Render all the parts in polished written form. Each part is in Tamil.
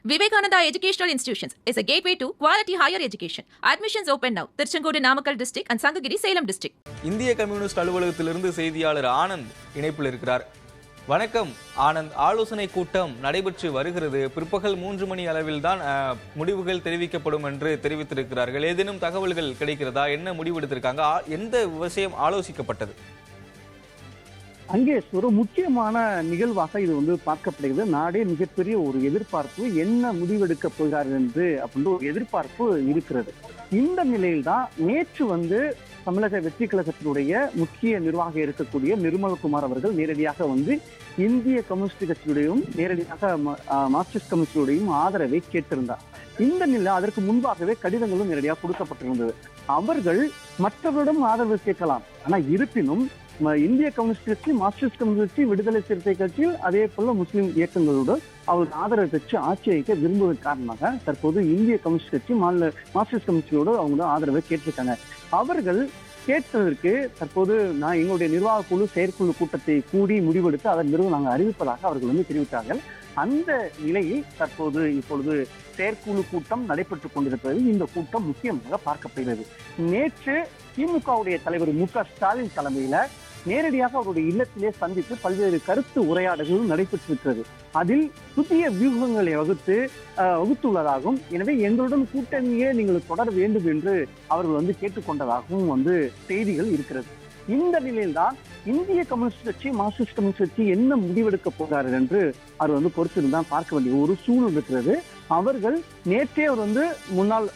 Vivekananda Educational Institutions is a gateway to quality higher education. Admissions open now. Tirchenkodu Namakkal district and Sangagiri Salem district. இந்திய கம்யூனிஸ்ட் அலுவலகத்திலிருந்து செய்தியாளர் ஆனந்த் இணைப்பில் இருக்கிறார். வணக்கம் ஆனந்த். ஆலோசனை கூட்டம் நடைபெற்று வருகிறது. பிற்பகல் 3 மணி அளவில் தான் முடிவுகள் தெரிவிக்கப்படும் என்று தெரிவித்திருக்கிறார்கள். ஏதேனும் தகவல்கள் கிடைக்கிறதா? என்ன முடிவெடுத்திருக்காங்க? எந்த விஷயம் ஆலோசிக்கப்பட்டது? அங்கே ஒரு முக்கியமான நிகழ்வாக இது பார்க்கப்படுகிறது. நாடே மிகப்பெரிய ஒரு எதிர்பார்ப்பு, என்ன முடிவெடுக்க போகிறார்கள் என்று அப்படின்ற ஒரு எதிர்பார்ப்பு இருக்கிறது. இந்த நிலையில்தான் நேற்று தமிழக வெற்றி கழகத்தினுடைய முக்கிய நிர்வாக இருக்கக்கூடிய நிர்மல்குமார் அவர்கள் நேரடியாக இந்திய கம்யூனிஸ்ட் கட்சியுடையும் நேரடியாக மார்க்சிஸ்ட் கம்யூனிஸ்டுடையும் ஆதரவை கேட்டிருந்தார். இந்த நிலை அதற்கு முன்பாகவே கடிதங்களும் நேரடியாக கொடுக்கப்பட்டிருந்தது. அவர்கள் மற்றவரிடம் ஆதரவு கேட்கலாம், ஆனா இருப்பினும் இந்திய கம்யூனிஸ்ட் கட்சி, மார்க்சிஸ்ட் கம்யூனிஸ்ட் கட்சி, விடுதலை சிறுத்தை கட்சியில் அதே போல முஸ்லிம் இயக்கங்களோடு அவருக்கு ஆதரவு பெற்று ஆட்சி அமைக்க விரும்புவதன் காரணமாக தற்போது இந்திய கம்யூனிஸ்ட் கட்சி மார்க்சிஸ்ட் கம்யூனிஸ்டோடு அவங்க ஆதரவை கேட்டிருக்காங்க. அவர்கள் கேட்டதற்கு தற்போது எங்களுடைய நிர்வாக குழு செயற்குழு கூட்டத்தை கூடி முடிவெடுத்து அதன் பிறகு நாங்கள் அறிவிப்பதாக அவர்கள் தெரிவித்தார்கள். அந்த நிலையில் இப்பொழுது செயற்குழு கூட்டம் நடைபெற்றுக் கொண்டிருக்கிறது. இந்த கூட்டம் முக்கியமாக பார்க்கப்படுகிறது. நேற்று திமுகவுடைய தலைவர் மு.க.ஸ்டாலின் தலைமையில நேரடியாக அவருடைய இல்லத்திலே சந்தித்து பல்வேறு கருத்து உரையாடல்களும் நடைபெற்றிருக்கிறது. அதில் புதிய வியூகங்களை வகுத்துள்ளதாகவும், எனவே எங்களுடன் கூட்டணியே நீங்கள் தொடர வேண்டும் என்று அவர்கள் கேட்டுக்கொண்டதாகவும் செய்திகள் இருக்கிறது. இந்த நிலையில்தான் இந்திய கம்யூனிஸ்ட் கட்சி, மார்க்சிஸ்ட் கம்யூனிஸ்ட் கட்சி என்ன முடிவெடுக்க போகிறார்கள் என்று அவர் பொறுத்திருந்தான் பார்க்க வேண்டிய ஒரு சூழல் இருக்கிறது. அவர்கள் நேற்றே முன்னாள்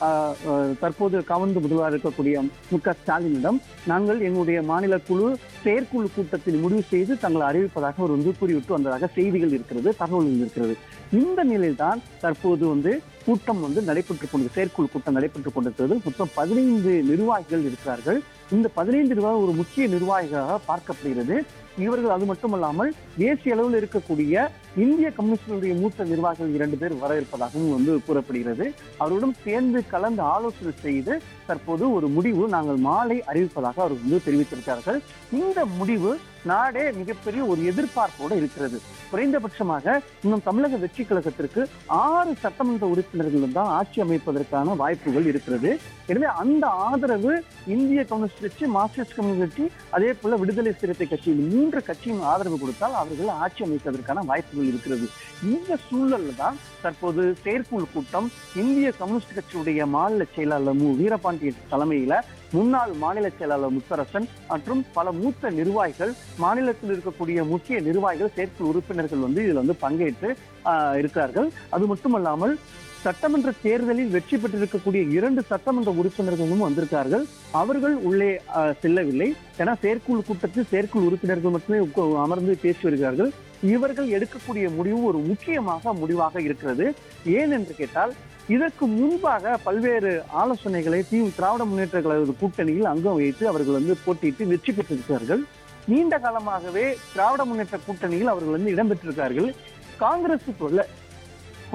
தற்போது கவர்ந்து முதல்வராக இருக்கக்கூடிய மு.க.ஸ்டாலினிடம் நாங்கள் எங்களுடைய மாநில குழு செயற்குழு கூட்டத்தில் முடிவு செய்து தங்களை அறிவிப்பதாக அவர் கூறிவிட்டு வந்ததாக செய்திகள் இருக்கிறது, தகவல்கள் இருக்கிறது. இந்த நிலையில்தான் தற்போது கூட்டம் நடைபெற்றுக் கொண்டு செயற்குழு கூட்டம் நடைபெற்றுக் கொண்டிருக்கிறது. மொத்தம் 15 நிர்வாகிகள் இருக்கிறார்கள். இந்த 15 நிர்வாகிகள் ஒரு முக்கிய நிர்வாகிகளாக பார்க்கப்படுகிறது. இவர்கள் அது மட்டுமல்லாமல் தேசிய அளவில் இருக்கக்கூடிய இந்திய கம்யூனிஸ்டுடைய மூத்த நிர்வாகிகள் 2 பேர் வர இருப்பதாகவும் கூறப்படுகிறது. அவருடன் சேர்ந்து கலந்து ஆலோசனை செய்து தற்போது ஒரு முடிவு நாங்கள் மாலை அறிவிப்பதாக அவர்கள் தெரிவித்திருக்கிறார்கள். இந்த முடிவு நாடே மிகப்பெரிய ஒரு எதிர்பார்ப்போடு இருக்கிறது. குறைந்தபட்சமாக இன்னும் தமிழக வெற்றி கழகத்திற்கு 6 சட்டமன்ற உறுப்பினர்களும் தான் ஆட்சி அமைப்பதற்கான வாய்ப்புகள் இருக்கிறது. எனவே அந்த ஆதரவு இந்திய கம்யூனிஸ்ட் கட்சி, மார்க்சிஸ்ட் கம்யூனிஸ்ட் கட்சி, அதே போல விடுதலை சிறுத்தை கட்சி, 3 கட்சியும் ஆதரவு கொடுத்தால் அவர்கள் ஆட்சி அமைப்பதற்கான வாய்ப்புகள் இருக்கிறது. இந்த சூழல்ல தான் தற்போது செயற்குழு கூட்டம் இந்திய கம்யூனிஸ்ட் கட்சியுடைய மாநில செயலாளர் மு. வீரபாண்டியன் தலைமையில முன்னாள் மாநில செயலாளர் முத்தரசன் மற்றும் பல மூத்த நிர்வாகிகள், மாநிலத்தில் இருக்கக்கூடிய முக்கிய நிர்வாகிகள், செயற்குழு உறுப்பினர்கள் இதுல பங்கேற்று இருக்கிறார்கள். அது மட்டுமல்லாமல் சட்டமன்ற தேர்தலில் வெற்றி பெற்றிருக்கக்கூடிய 2 சட்டமன்ற உறுப்பினர்களும் வந்திருக்கார்கள். அவர்கள் உள்ளே செல்லவில்லை. ஏன்னா செயற்குழு கூட்டத்தில் செயற்குழு உறுப்பினர்கள் மட்டுமே அமர்ந்து பேசி வருகிறார்கள். இவர்கள் எடுக்கக்கூடிய முடிவு ஒரு முக்கியமாக முடிவாக இருக்கிறது. ஏன் என்று கேட்டால், இதற்கு முன்பாக பல்வேறு ஆலோசனைகளை திராவிட முன்னேற்ற கழக கூட்டணியில் அங்கம் வைத்து அவர்கள் போட்டியிட்டு வெற்றி பெற்றிருக்கிறார்கள். நீண்ட காலமாகவே திராவிட முன்னேற்ற கூட்டணியில் அவர்கள் இடம்பெற்றிருக்கிறார்கள். காங்கிரசுக்குள்ள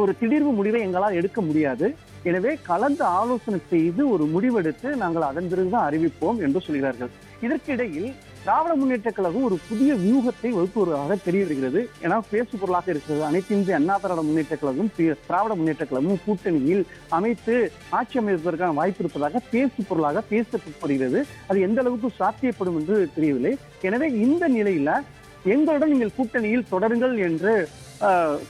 ஒரு திடீர்வு முடிவை எங்களால் எடுக்க முடியாது, எனவே கலந்து ஆலோசனை செய்து ஒரு முடிவெடுத்து நாங்கள் அதன் பிறகுதான் அறிவிப்போம் என்று சொல்கிறார்கள். இதற்கிடையில் திராவிட முன்னேற்ற கழகம் ஒரு புதிய வியூகத்தை வகுப்பதாக தெரிய வருகிறது. ஏன்னா பேசு பொருளாக இருக்கிறது. அனைத்து இந்திய அண்ணா திராவிட முன்னேற்ற கழகம், திராவிட முன்னேற்ற கழகம் கூட்டணியில் அமைத்து ஆட்சி அமைப்பதற்கான வாய்ப்பு இருப்பதாக பேசு பொருளாக பேசப்படுகிறது. அது எந்த அளவுக்கு சாத்தியப்படும் என்று தெரியவில்லை. எனவே இந்த நிலையில எங்களுடன் நீங்கள் கூட்டணியில் தொடருங்கள் என்று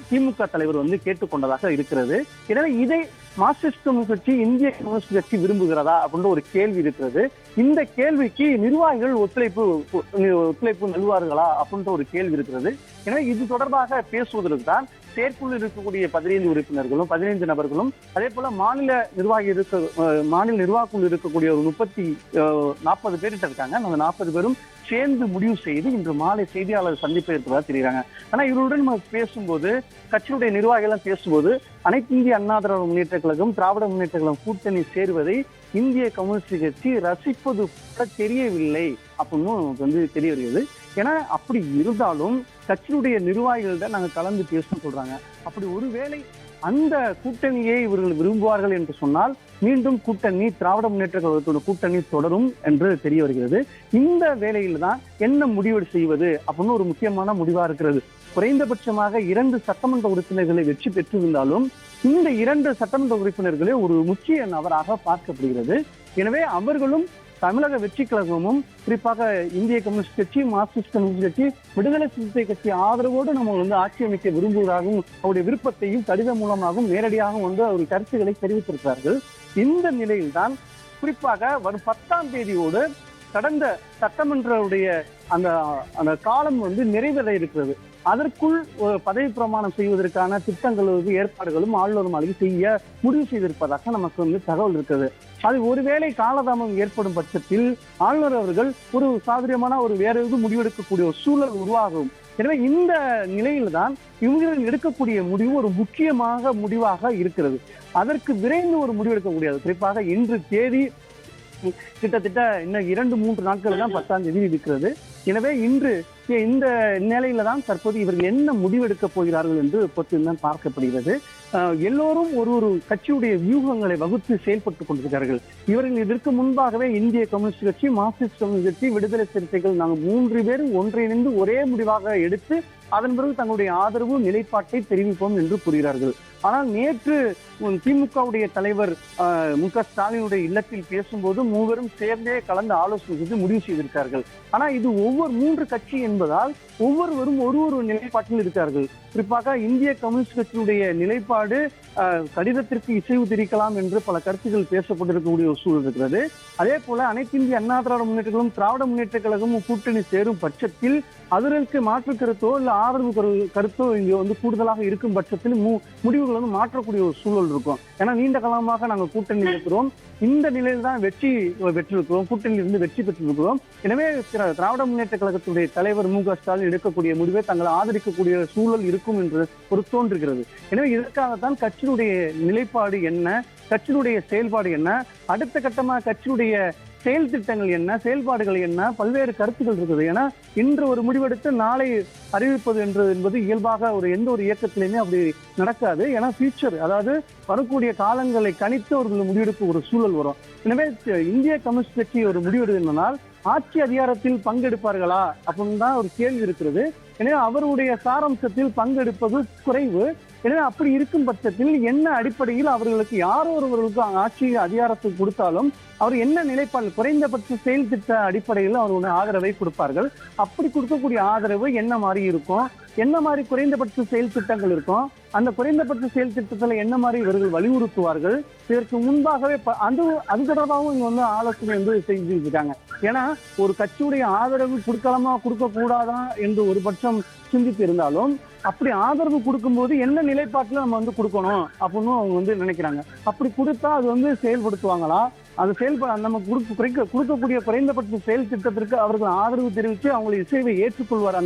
திமுக தலைவர் கேட்டுக்கொண்டதாக இருக்கிறது. எனவே இதை மார்க்சிஸ்ட் கம்யூனிஸ்ட் கட்சி, இந்திய கம்யூனிஸ்ட் கட்சி விரும்புகிறதா அப்படின்ற ஒரு கேள்வி இருக்கிறது. இந்த கேள்விக்கு நிர்வாகிகள் ஒத்துழைப்பு நல்வார்களா அப்படின்ற ஒரு கேள்வி இருக்கிறது. எனவே இது தொடர்பாக பேசுவதற்கு தான் செயற்குழு இருக்கக்கூடிய 15 உறுப்பினர்களும் 15 நபர்களும், அதே போல மாநில நிர்வாக குழு இருக்கக்கூடிய ஒரு 40 பேர்கிட்ட இருக்காங்க. அந்த 40 பேரும் சேர்ந்து முடிவு செய்து இன்று மாலை செய்தியாளர் சந்திப்பு இருப்பதாக தெரிகிறாங்க. ஆனா இவருடன் பேசும்போது, கட்சியுடைய நிர்வாகிகள் பேசும்போது, அனைத்து இந்திய அண்ணா திராவிட முன்னேற்ற கழகம், திராவிட முன்னேற்ற கழகம் கூட்டணி சேருவதை இந்திய கம்யூனிஸ்ட் கட்சி ரசிப்பது கூட தெரியவில்லை அப்படின்னு தெரிய வருகிறது. ஏன்னா அப்படி இருந்தாலும் கட்சியுடைய நிர்வாகிகள் தான் நாங்கள் கலந்து பேசணும்னு சொல்றாங்க. அப்படி ஒருவேளை அந்த கூட்டணியை இவர்கள் விரும்புவார்கள் என்று சொன்னால் மீண்டும் கூட்டணி, திராவிட முன்னேற்ற கழகத்தோட கூட்டணி தொடரும் என்று தெரிய வருகிறது. இந்த வேளையில் தான் என்ன முடிவு செய்வது அப்படின்னு ஒரு முக்கியமான முடிவா இருக்கிறது. குறைந்தபட்சமாக 2 சட்டமன்ற உறுப்பினர்களை வெற்றி பெற்றிருந்தாலும் இந்த 2 சட்டமன்ற உறுப்பினர்களே ஒரு முக்கிய நபராக பார்க்கப்படுகிறது. எனவே அவர்களும் தமிழக வெற்றி கழகமும் குறிப்பாக இந்திய கம்யூனிஸ்ட் கட்சி, மார்க்சிஸ்ட் கம்யூனிஸ்ட் கட்சி, விடுதலை சிறுத்தை கட்சி ஆதரவோடு நம்ம ஆட்சி அமைக்க விரும்புவதாகவும் அவருடைய விருப்பத்தையும் கடிதம் மூலமாகவும் நேரடியாக அவர் கருத்துக்களை தெரிவித்திருக்கிறார்கள். இந்த நிலையில்தான் குறிப்பாக வரும் 10ஆம் தேதியோடு கடந்த சட்டமன்றவுடைய அந்த காலம் நிறைவேற இருக்கிறது. அதற்குள் பதவி பிரமாணம் செய்வதற்கான திட்டங்களும் ஏற்பாடுகளும் ஆளுநர் மாளிகை செய்ய முடிவு செய்திருப்பதாக நமக்கு தகவல் இருக்கிறது. அது ஒருவேளை காலதாமம் ஏற்படும் பட்சத்தில் ஆளுநர் அவர்கள் ஒரு சாதுரியமான வேற எதுவும் முடிவெடுக்கக்கூடிய ஒரு சூழல் உருவாகும். எனவே இந்த நிலையில்தான் இவர்கள் எடுக்கக்கூடிய முடிவு ஒரு முக்கியமாக முடிவாக இருக்கிறது. அதற்கு விரைந்து ஒரு முடிவெடுக்க முடியாது. குறிப்பாக இன்று தேதி கிட்டத்தட்ட இன்னும் 2-3 நாட்கள் தான் 10ஆம் தேதி இருக்கிறது. எனவே இன்று இந்த நிலையில தான் தற்போது இவர்கள் என்ன முடிவெடுக்க போகிறார்கள் என்று பொறுத்துதான் பார்க்கப்படுகிறது. எல்லோரும் ஒரு கட்சியுடைய வியூகங்களை வகுத்து செயல்பட்டுக் கொண்டிருக்கிறார்கள். இவர்கள் இதற்கு முன்பாகவே இந்திய கம்யூனிஸ்ட் கட்சி, மார்க்சிஸ்ட் கம்யூனிஸ்ட் கட்சி, விடுதலை சிறுத்தைகள் நாங்கள் 3 பேரும் ஒன்றிணைந்து ஒரே முடிவாக எடுத்து அதன் பிறகு தங்களுடைய ஆதரவு நிலைப்பாட்டை தெரிவிப்போம் என்று கூறுகிறார்கள். ஆனால் நேற்று திமுகவுடைய தலைவர் மு.க. ஸ்டாலினுடைய இல்லத்தில் பேசும்போது மூவரும் சேர்ந்தே கலந்து ஆலோசனை செய்து முடிவு செய்திருக்கார்கள். ஆனா இது ஒவ்வொரு 3 கட்சி என்பதால் ஒவ்வொருவரும் ஒரு நிலைப்பாட்டில் இருக்கிறார்கள். குறிப்பாக இந்திய கம்யூனிஸ்ட் கட்சியினுடைய நிலைப்பாடு கடிதத்திற்கு இசைவு தெரிவிக்கலாம் என்று பல கருத்துக்கள் பேசப்பட்டிருக்கக்கூடிய ஒரு சூழல் இருக்கிறது. அதே போல அனைத்து இந்திய அண்ணா திராவிட முன்னேற்றங்களும் திராவிட முன்னேற்ற கழகமும் கூட்டணி சேரும் பட்சத்தில் அதற்கு மாற்று கருத்தோ இல்ல ஆதரவு கருத்தோ இங்க கூடுதலாக இருக்கும் பட்சத்தில் முடிவுகள் மாற்றக்கூடிய ஒரு சூழல் இருக்கும். ஏன்னா நீண்ட காலமாக நாங்கள் கூட்டணி இருக்கிறோம், இந்த நிலையில் தான் வெற்றி பெற்றிருக்கிறோம், கூட்டணியிலிருந்து வெற்றி பெற்றிருக்கிறோம். எனவே திராவிட முன்னேற்ற கழகத்துடைய தலைவர் மு.க. ஸ்டாலின் எடுக்கக்கூடிய முடிவை தங்களை ஆதரிக்கக்கூடிய சூழல் இருக்கும் என்று ஒரு தோன்றுகிறது. எனவே இதற்காகத்தான் கட்சியினுடைய நிலைப்பாடு என்ன, கட்சியினுடைய செயல்பாடு என்ன, அடுத்த கட்டமாக கட்சியுடைய செயல் திட்டங்கள் என்ன, செயல்பாடுகள் என்ன, பல்வேறு கருத்துக்கள் இருக்குது. ஏன்னா இன்று ஒரு முடிவெடுத்து நாளை அறிவிப்பது என்பது இயல்பாக எந்த ஒரு இயக்கத்திலையுமே அப்படி நடக்காது. ஏன்னா ஃபியூச்சர், அதாவது வரக்கூடிய காலங்களை கணித்து அவர்கள் முடிவெடுக்க ஒரு சூழல் வரும். எனவே இந்திய கம்யூனிஸ்ட் கட்சி ஒரு முடிவெடுக்கணும்னால் ஆட்சி அதிகாரத்தில் பங்கெடுப்பார்களா அப்படின்னு தான் ஒரு கேள்வி இருக்கிறது. எனவே அவருடைய சாராம்சத்தில் பங்கெடுப்பது குறைவு. எனவே அப்படி இருக்கும் பட்சத்தில் என்ன அடிப்படையில் அவர்களுக்கு யாரோ ஒருவர்களுக்கு ஆட்சி அதிகாரத்தை கொடுத்தாலும் அவர் என்ன நிலைப்பாடு, குறைந்தபட்ச செயல் திட்ட அடிப்படையில் அவர்களுடைய ஆதரவை கொடுப்பார்கள். அப்படி கொடுக்கக்கூடிய ஆதரவு என்ன மாதிரி இருக்கும், என்ன மாதிரி குறைந்தபட்ச செயல் திட்டங்கள் இருக்கும், அந்த குறைந்தபட்ச செயல் திட்டத்துல என்ன மாதிரி இவர்கள் வலியுறுத்துவார்கள், இதற்கு முன்பாகவே அது தொடர்பாகவும் இங்க ஆலோசனை செஞ்சுட்டு இருக்காங்க. ஏன்னா ஒரு கட்சியுடைய ஆதரவு கொடுக்கலாமா கொடுக்க கூடாதா என்று ஒரு பட்சம் சிந்தித்து இருந்தாலும் அப்படி ஆதரவு கொடுக்கும்போது என்ன நிலைப்பாட்டுல நம்ம கொடுக்கணும் அப்படின்னு அவங்க நினைக்கிறாங்க. அப்படி கொடுத்தா அது செயல்படுத்துவாங்களா, அது நம்ம கொடுக்கக்கூடிய குறைந்தபட்ச செயல் திட்டத்திற்கு அவர்கள் ஆதரவு தெரிவித்து அவங்களை இசைவை ஏற்றுக்கொள்வார்,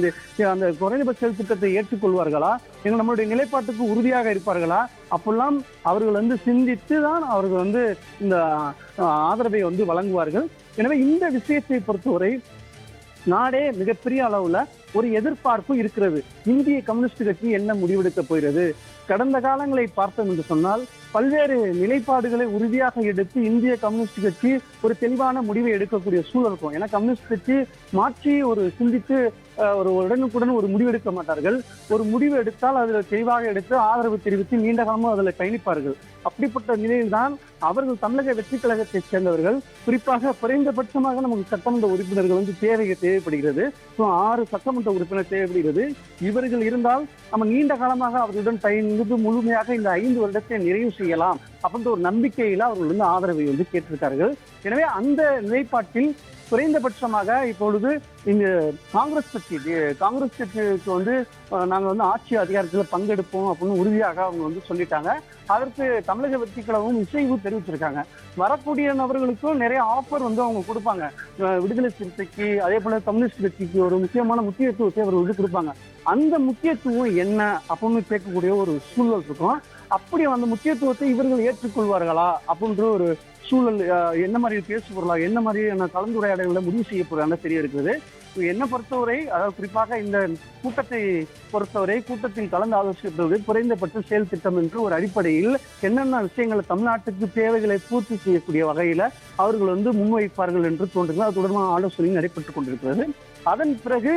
அந்த குறைந்தபட்ச செயல் திட்டத்தை ஏற்றுக்கொள்வார்களா, நம்மளுடைய நிலைப்பாட்டுக்கு உறுதியாக இருப்பார்களா, அப்பெல்லாம் அவர்கள் சிந்தித்து தான் அவர்கள் இந்த ஆதரவை வழங்குவார்கள். எனவே இந்த விஷயத்தை பொறுத்தவரை நாடே மிகப்பெரிய அளவுல ஒரு எதிர்பார்ப்பு இருக்கிறது. இந்திய கம்யூனிஸ்ட் கட்சி என்ன முடிவெடுக்க போகிறது? கடந்த காலங்களை பார்த்தோம் என்று சொன்னால் பல்வேறு நிலைப்பாடுகளை உறுதியாக எடுத்து இந்திய கம்யூனிஸ்ட் கட்சி ஒரு தெளிவான முடிவை எடுக்கக்கூடிய சூழல் இருக்கும். ஏன்னா கம்யூனிஸ்ட் கட்சி மாற்றி சிந்தித்து உடனுக்குடன் ஒரு முடிவு எடுக்க மாட்டார்கள். ஒரு முடிவு எடுத்தால் அதில் தெளிவாக எடுத்து ஆதரவு தெரிவித்து நீண்ட காலமும் அதில் பயணிப்பார்கள். அப்படிப்பட்ட நிலையில்தான் அவர்கள் தமிழக வெற்றி கழகத்தை சேர்ந்தவர்கள், குறிப்பாக குறைந்தபட்சமாக நமக்கு சட்டமன்ற உறுப்பினர்கள் தேவைப்படுகிறது. 6 சட்டமன்ற உறுப்பினர் தேவைப்படுகிறது. இவர்கள் இருந்தால் நம்ம நீண்ட காலமாக அவர்களுடன் பயணித்து முழுமையாக இந்த 5 வருடத்தை நிறைவு செய்யலாம் அப்படின்ற ஒரு நம்பிக்கையில அவர்கள் ஆதரவை கேட்டிருக்கார்கள். எனவே அந்த நிலைப்பாட்டில் குறைந்தபட்சமாக இப்பொழுது இந்த காங்கிரஸ் கட்சிக்கு நாங்க ஆட்சி அதிகாரத்தில் பங்கெடுப்போம் அப்படின்னு உறுதியாக அவங்க சொல்லிட்டாங்க. அதற்கு தமிழக வெற்றி கழகமும் இசைவு தெரிவிச்சிருக்காங்க. வரக்கூடிய நபர்களுக்கும் நிறைய ஆஃபர் அவங்க கொடுப்பாங்க. விடுதலை சிறுத்தைக்கு அதே போல கம்யூனிஸ்ட் கட்சிக்கு ஒரு முக்கியமான முக்கியத்துவத்தை அவர்கள் கொடுப்பாங்க. அந்த முக்கியத்துவம் என்ன அப்படின்னு கேட்கக்கூடிய ஒரு சூழல் இருக்கும். அப்படி அந்த முக்கியத்துவத்தை இவர்கள் ஏற்றுக்கொள்வார்களா அப்படின்ற ஒரு சூழல், என்ன மாதிரி பேச போறலாம், என்ன மாதிரியான கலந்துரையாடல்களை முடிவு செய்ய போறாங்க தெரிய இருக்குது. என்ன பொறுத்தவரை, அதாவது குறிப்பாக இந்த கூட்டத்தை பொறுத்தவரை கூட்டத்தில் கலந்து ஆலோசிப்பது குறைந்தபட்ச செயல் திட்டம் என்று ஒரு அடிப்படையில் என்னென்ன விஷயங்களை தமிழ்நாட்டுக்கு தேவைகளை பூர்த்தி செய்யக்கூடிய வகையில அவர்கள் முன்வைப்பார்கள் என்று தோன்றுகிறது. அது தொடர்பான ஆலோசனை நடைபெற்றுக் கொண்டிருக்கிறது. அதன் பிறகு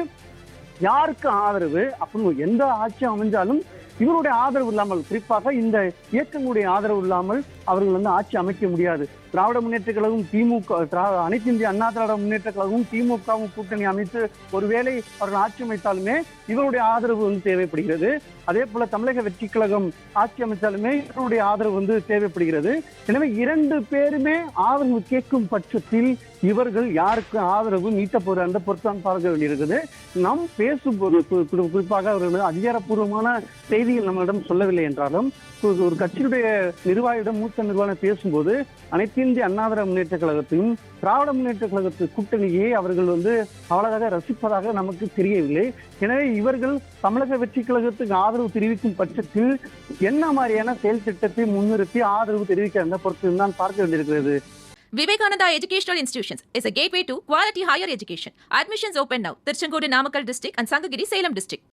யாருக்கு ஆதரவு அப்படின்னு எந்த ஆட்சி அமைஞ்சாலும் இவருடைய ஆதரவு இல்லாமல், குறிப்பாக இந்த இயக்கங்களுடைய ஆதரவு இல்லாமல் அவர்கள் வந்து ஆட்சி அமைக்க முடியாது. திராவிட முன்னேற்ற கழகம், திமுக, அனைத்து இந்திய அண்ணா திராவிட முன்னேற்ற கழகமும் திமுகவும் கூட்டணி அமைத்து ஒருவேளை அவர்கள் ஆட்சி அமைத்தாலுமே இவருடைய ஆதரவு வந்து தேவைப்படுகிறது. அதே போல தமிழக வெற்றி கழகம் ஆட்சி அமைத்தாலுமே இவருடைய ஆதரவு வந்து தேவைப்படுகிறது. எனவே இரண்டு பேருமே ஆதரவு கேட்கும் பட்சத்தில் இவர்கள் யாருக்கு ஆதரவு நீட்ட போற அந்த பொறுத்தான் பார்க்க வேண்டியிருக்குது. நாம் பேசும்போது குறிப்பாக அவர்கள் அதிகாரப்பூர்வமான செய்திகள் நம்மளிடம் சொல்லவில்லை என்றாலும் ஒரு கட்சியுடைய நிர்வாகியிடம், மூத்த நிர்வாகம் பேசும்போது அனைத்து இந்திய அண்ணா திராவிட முன்னேற்ற கழகத்தையும் திராவிட முன்னேற்ற கழகத்து கூட்டணியை அவர்கள் வந்து அவ்வளவாக ரசிப்பதாக நமக்கு தெரியவில்லை. எனவே இவர்கள் தமிழக வெற்றி கழகத்துக்கு ஆதரவு தெரிவிக்கும் பட்சத்தில் என்ன மாதிரியான செயல் திட்டத்தை முன்னிறுத்தி ஆதரவு தெரிவிக்க அந்த பொறுத்து தான் பார்க்க வேண்டியிருக்கிறது. Vivekananda Educational Institutions is a gateway to quality higher education. Admissions open now. Tirchangodu Namakkal district and Sangagiri Salem district.